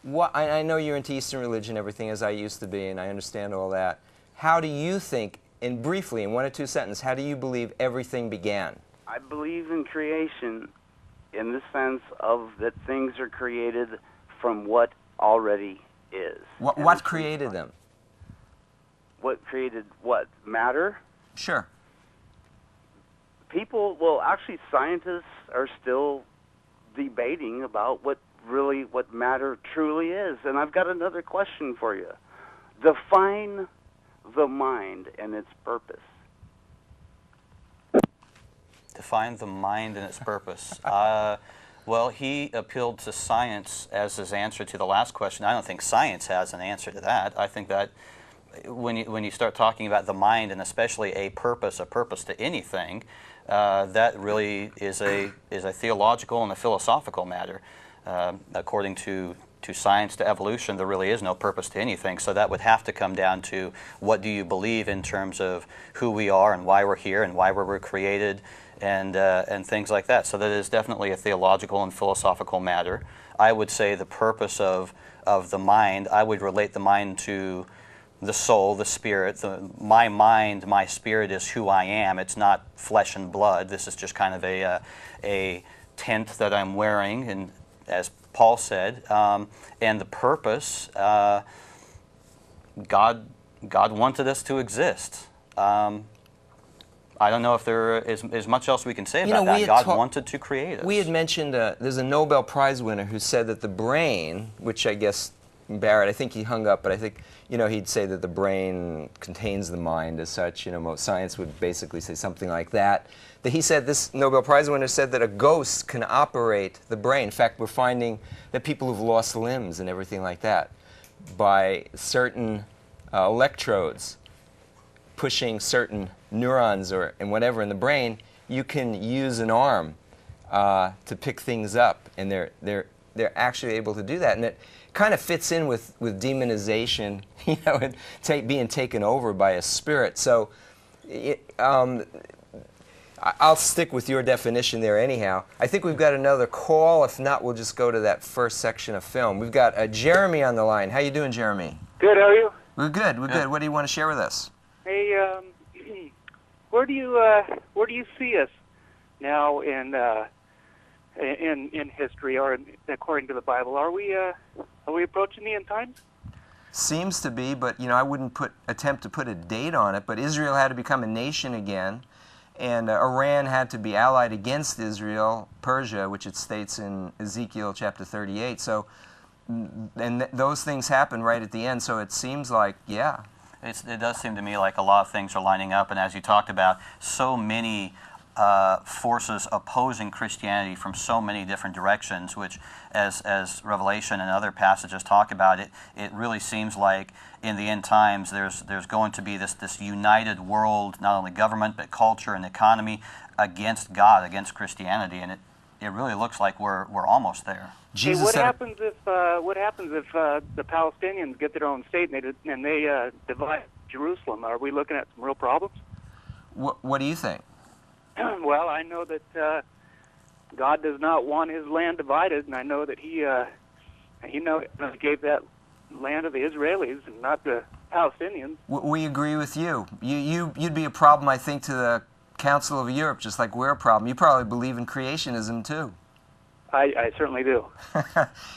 I know you're into Eastern religion, everything as I used to be, and I understand all that. How do you think, and briefly, in 1 or 2 sentences, how do you believe everything began? I believe in creation in the sense of that things are created from what already is. What created them? What created what? Matter? Sure. People, well, actually scientists are still debating about what matter truly is. And I've got another question for you. Define the mind and its purpose. Define the mind and its purpose. Well, he appealed to science as his answer to the last question. I don't think science has an answer to that. I think that when you start talking about the mind, and especially a purpose to anything, that really is a theological and a philosophical matter. According to science, to evolution, there really is no purpose to anything. So that would have to come down to what do you believe in terms of who we are and why we're here and why we were created, and things like that. So that is definitely a theological and philosophical matter. I would say the purpose of the mind, I would relate the mind to the soul, the spirit. My mind, my spirit is who I am. It's not flesh and blood. This is just kind of a tent that I'm wearing, and as Paul said, and the purpose, God wanted us to exist. I don't know if there is much else we can say about that. God wanted to create us. We had mentioned there's a Nobel Prize winner who said that the brain, which I guess Barrett, I think he hung up, but I think he'd say that the brain contains the mind as such. Most science would basically say something like that. That he said, this Nobel Prize winner said that a ghost can operate the brain. In fact, we're finding that people who've lost limbs and everything like that, by certain electrodes pushing certain neurons and whatever in the brain, you can use an arm to pick things up, and they're actually able to do that. And it kind of fits in with demonization, and being taken over by a spirit. So I'll stick with your definition there anyhow. I think we've got another call. If not, we'll just go to that first section of film. We've got Jeremy on the line. How you doing, Jeremy? Good, how are you? We're good, we're good. What do you want to share with us? Hey, where do you see us now in history, or according to the Bible? Are we approaching the end times? Seems to be, but I wouldn't attempt to put a date on it. But Israel had to become a nation again, and Iran had to be allied against Israel, Persia, which it states in Ezekiel chapter 38. So, and those things happen right at the end. So it seems like, yeah. It does seem to me like a lot of things are lining up, and as you talked about, so many forces opposing Christianity from so many different directions, which, as Revelation and other passages talk about, it really seems like in the end times there's going to be this united world, not only government but culture and economy, against God, against Christianity, and it really looks like we're almost there. Hey, what happens if the Palestinians get their own state and they divide Jerusalem? Are we looking at some real problems? What do you think? Well, I know that God does not want His land divided, and I know that He gave that land to the Israelis and not the Palestinians. We agree with you. You'd be a problem, I think, to the Council of Europe, just like we're a problem. You probably believe in creationism too. I certainly do.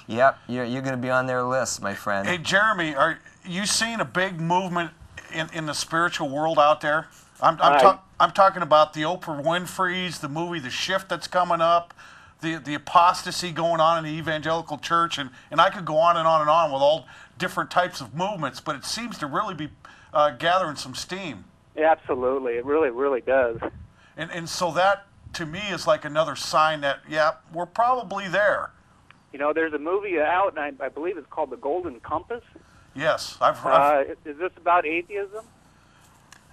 Yep, you're going to be on their list, my friend. Hey, Jeremy, are you seeing a big movement in the spiritual world out there? I'm talking about the Oprah Winfrey's, the movie The Shift that's coming up, the apostasy going on in the evangelical church, and I could go on and on and on with all different types of movements, but it seems to really be gathering some steam. Yeah, absolutely, it really does. And so that, to me, is like another sign that, yeah, we're probably there. There's a movie out, and I believe it's called The Golden Compass. Yes, I've heard. Is this about atheism?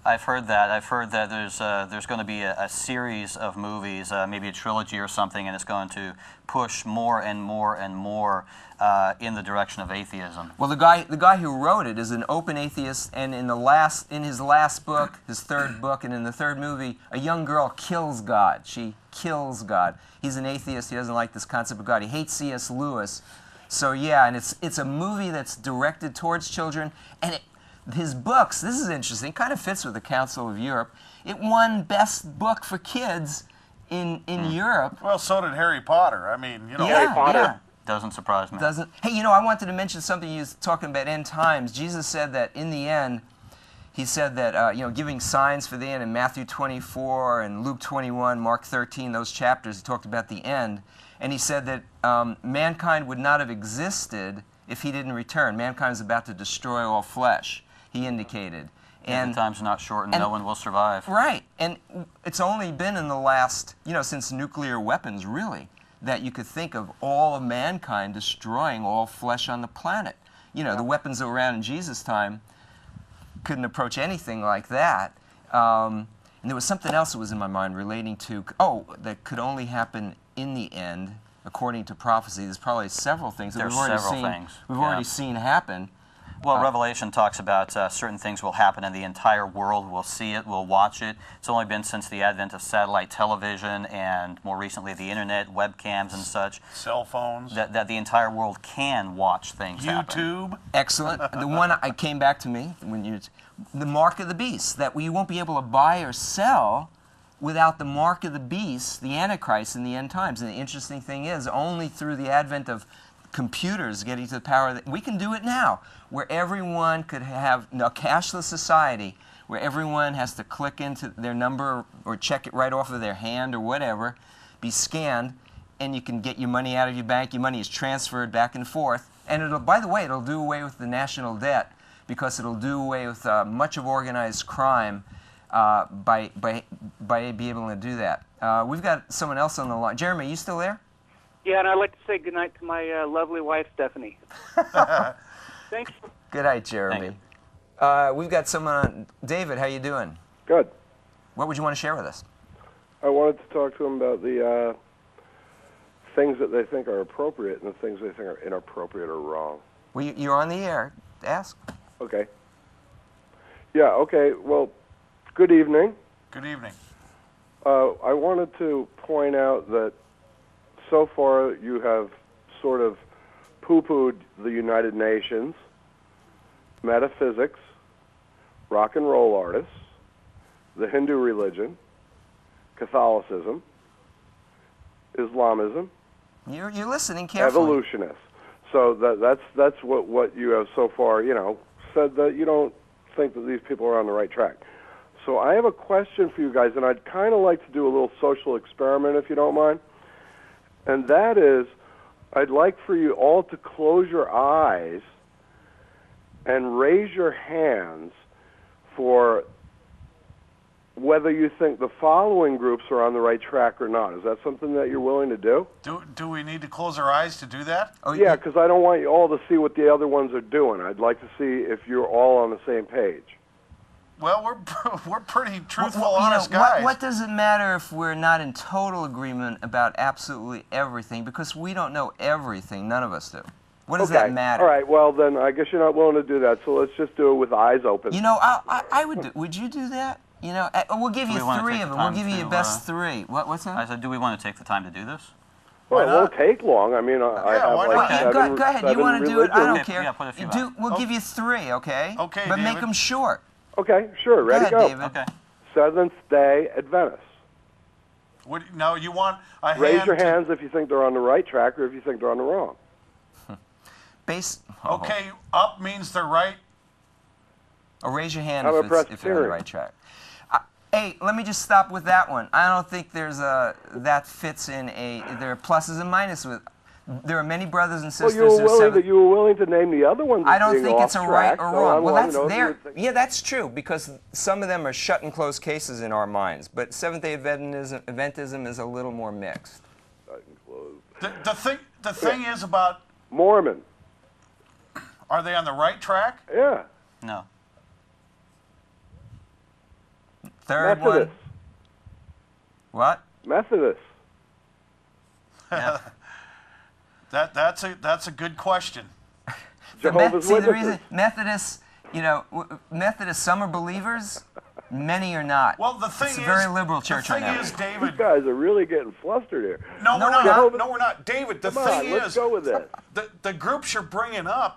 I've heard that. I've heard that there's going to be a series of movies, maybe a trilogy or something, and it's going to push more and more and more in the direction of atheism. Well, the guy who wrote it is an open atheist, and in his last book, his third book, and in the third movie, a young girl kills God. She kills God. He's an atheist. He doesn't like this concept of God. He hates C.S. Lewis. So yeah, and it's a movie that's directed towards children, and his books, this is interesting, kind of fits with the Council of Europe. It won Best Book for Kids in Europe. Well, so did Harry Potter. I mean, you know. Yeah, Harry Potter. yeah. Doesn't surprise me. Hey, you know, I wanted to mention something. You was talking about end times. Jesus said that in the end, he said that, you know, giving signs for the end in Matthew 24 and Luke 21, Mark 13, those chapters, he talked about the end. And he said that mankind would not have existed if he didn't return. Mankind is about to destroy all flesh, he indicated. And the time's not short and no one will survive. Right. And it's only been in the last, you know, since nuclear weapons, really, that you could think of all of mankind destroying all flesh on the planet. You know, the weapons that were around in Jesus' time couldn't approach anything like that. And there was something else that was in my mind relating to, that could only happen in the end, according to prophecy. There's probably several things that we've already seen happen. Well, Revelation talks about certain things will happen and the entire world will see it, will watch it. It's only been since the advent of satellite television and more recently the internet, webcams and such. Cell phones. That the entire world can watch things happen. YouTube. Excellent. The one I came back to me, the mark of the beast, that we won't be able to buy or sell without the mark of the beast, the Antichrist in the end times. And the interesting thing is, only through the advent of computers getting to the power that we can do it now, where everyone could have a cashless society, where everyone has to click into their number or check it right off of their hand or whatever, be scanned, and you can get your money out of your bank. Your money is transferred back and forth. And it'll, by the way, it'll do away with the national debt, because it'll do away with much of organized crime by being able to do that. We've got someone else on the line. Jeremy, you still there? Yeah, and I'd like to say goodnight to my lovely wife, Stephanie. Thanks. Good night, Jeremy. We've got someone on. David, how you doing? Good. What would you want to share with us? I wanted to talk to them about the things that they think are appropriate and the things they think are inappropriate or wrong. Well, you're on the air. Ask. Okay. Yeah, okay. Well, good evening. Good evening. I wanted to point out that so far you have sort of poo-pooed the United Nations, metaphysics, rock and roll artists, the Hindu religion, Catholicism, Islamism. You're listening carefully. Evolutionists. So that's what you have so far, you know, said that you don't think that these people are on the right track. So I have a question for you guys, and I'd kind of like to do a little social experiment, if you don't mind. And that is, I'd like for you all to close your eyes and raise your hands for whether you think the following groups are on the right track or not. Is that something that you're willing to do? Do we need to close our eyes to do that? Oh, Yeah, because I don't want you all to see what the other ones are doing. I'd like to see if you're all on the same page. Well, we're pretty truthful, Well, honest guys. what does it matter if we're not in total agreement about absolutely everything? Because we don't know everything. None of us do. What does that matter? All right, well, then I guess you're not willing to do that, so let's just do it with eyes open. You know, I would do. Would you do that? You know, we'll give you three of them. We'll give you your best three. What's that? I said, do we want to take the time to do this? Well, it won't take long. I mean, I have why like not? seven, Go ahead. You seven want to do it? I don't religions. care. Yeah, put a few out. We'll give you three, okay? Okay, but make David. them short. Okay, sure, ready to Go go. ahead, David. Okay. Seventh-day Adventists. No, you want a hand. Raise your hands if you think they're on the right track or if you think they're on the wrong. Okay, up means they're right. Or raise your hand I'm a if you're on the Presbyterian. right track. Hey, let me just stop with that one. I don't think there's that fits in there are pluses and minuses with. There are many brothers and sisters. Well, you were willing to name the other ones. I don't being think off it's a track, right or so wrong. Well, I wanted to know that's if you there. would think- Yeah, that's true because some of them are shut and closed cases in our minds. But Seventh-day Adventism is a little more mixed. The thing is about, Mormon. are they on the right track? Yeah. No. Third Methodists. one. What? Methodists. Yeah. That's a good question. Jehovah's See, the Witnesses. reason Methodists, you know, Methodists, some are believers, Many are not. Well, the thing it's is, a very liberal church the thing right now. is, David. You guys are really getting flustered here. No, we're not. No, we're not. David, the Come thing on, let's is, go with this. the groups you're bringing up